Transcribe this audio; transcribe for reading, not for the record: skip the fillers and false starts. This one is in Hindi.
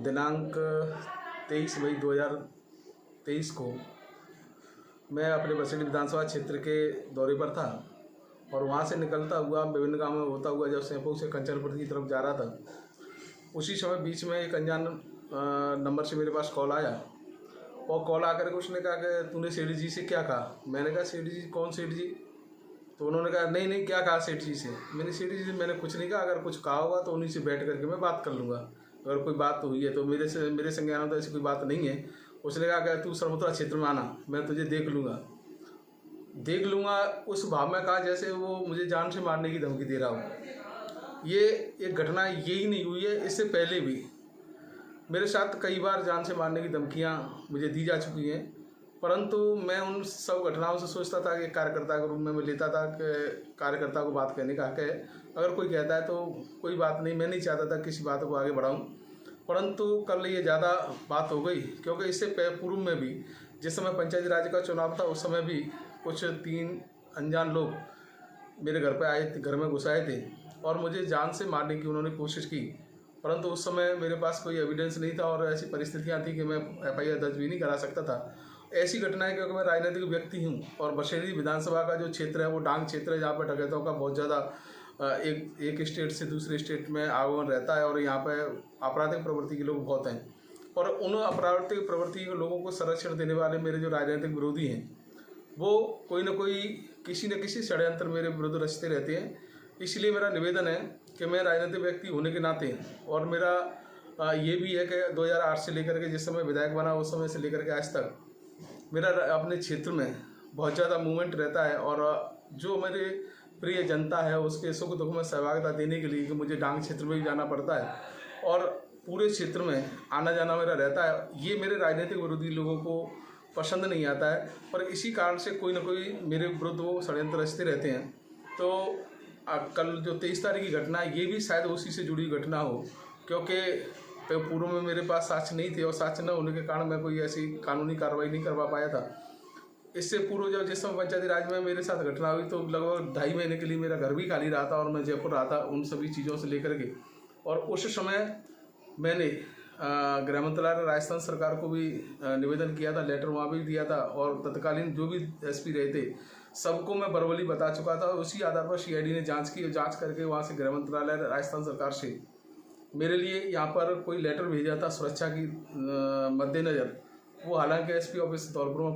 दिनांक 23 मई 2023 को मैं अपने बसेड़ी विधानसभा क्षेत्र के दौरे पर था और वहाँ से निकलता हुआ विभिन्न गाँव में होता हुआ जब सैंपू से कंचनपुर की तरफ जा रहा था, उसी समय बीच में एक अनजान नंबर से मेरे पास कॉल आया और कॉल आकर के उसने कहा कि तूने सेठ जी से क्या कहा। मैंने कहा सेठ जी कौन सेठ जी? तो उन्होंने कहा नहीं क्या कहा सेठ जी से। मैंने सेठ जी से मैंने कुछ नहीं कहा, अगर कुछ कहा होगा तो उन्हीं से बैठ करके मैं बात कर लूँगा, अगर कोई बात हुई है तो मेरे संज्ञान तो ऐसी कोई बात नहीं है। उसने कहा कि तू सरमथुरा क्षेत्र में आना, मैं तुझे देख लूँगा उस भाव में कहा जैसे वो मुझे जान से मारने की धमकी दे रहा हो। ये एक घटना यही नहीं हुई है, इससे पहले भी मेरे साथ कई बार जान से मारने की धमकियाँ मुझे दी जा चुकी हैं, परंतु मैं उन सब घटनाओं से सोचता था कि कार्यकर्ता के रूप में मैं लेता था कि कार्यकर्ता को बात कहने का हक है, अगर कोई कहता है तो कोई बात नहीं, मैं नहीं चाहता था किसी बात को आगे बढ़ाऊं। परंतु कल ये ज़्यादा बात हो गई, क्योंकि इससे पूर्व में भी जिस समय पंचायती राज का चुनाव था उस समय भी कुछ 3 अनजान लोग मेरे घर पर आए थे, घर में घुस आए थे और मुझे जान से मारने की उन्होंने कोशिश की, परंतु उस समय मेरे पास कोई एविडेंस नहीं था और ऐसी परिस्थितियां थी कि मैं FIR दर्ज भी नहीं करा सकता था। ऐसी घटनाएं क्योंकि मैं राजनीतिक व्यक्ति हूं और बसेड़ी विधानसभा का जो क्षेत्र है वो डांग क्षेत्र है, जहाँ पर डकैतों का बहुत ज़्यादा एक स्टेट से दूसरे स्टेट में आगमन रहता है और यहाँ पर आपराधिक प्रवृत्ति के लोग बहुत हैं। और उन आपराधिक प्रवृत्ति के लोगों को संरक्षण देने वाले मेरे जो राजनीतिक विरोधी हैं वो कोई न कोई किसी न किसी षड्यंत्र मेरे विरुद्ध रचते रहते हैं। इसलिए मेरा निवेदन है कि मैं राजनीतिक व्यक्ति होने के नाते, और मेरा ये भी है कि 2008 से लेकर के जिस समय विधायक बना उस समय से लेकर के आज तक मेरा अपने क्षेत्र में बहुत ज़्यादा मूवमेंट रहता है और जो मेरे प्रिय जनता है उसके सुख दुख में सहभागिता देने के लिए कि मुझे डांग क्षेत्र में भी जाना पड़ता है और पूरे क्षेत्र में आना जाना मेरा रहता है। ये मेरे राजनीतिक विरोधी लोगों को पसंद नहीं आता है, पर इसी कारण से कोई ना कोई मेरे विरुद्ध वो षड्यंत्र रचते रहते हैं। तो कल जो 23 तारीख की घटना है ये भी शायद उसी से जुड़ी घटना हो, क्योंकि पूर्व में मेरे पास साक्ष्य नहीं थे और साक्ष्य न होने के कारण मैं कोई ऐसी कानूनी कार्रवाई नहीं करवा पाया था। इससे पूर्व जब जिस समय पंचायती राज में मेरे साथ घटना हुई तो लगभग 2.5 महीने के लिए मेरा घर भी खाली रहा था और मैं जयपुर रहा था उन सभी चीज़ों से लेकर के। और उस समय मैंने गृह मंत्रालय राजस्थान सरकार को भी निवेदन किया था, लेटर वहाँ भी दिया था और तत्कालीन जो भी SP रहे थे सबको मैं वर्बली बता चुका था। उसी आधार पर CID ने जांच की और जांच करके वहाँ से गृह मंत्रालय राजस्थान सरकार से मेरे लिए यहाँ पर कोई लेटर भेजा था सुरक्षा की मद्देनज़र। वो हालांकि SP ऑफिस धौलपुर में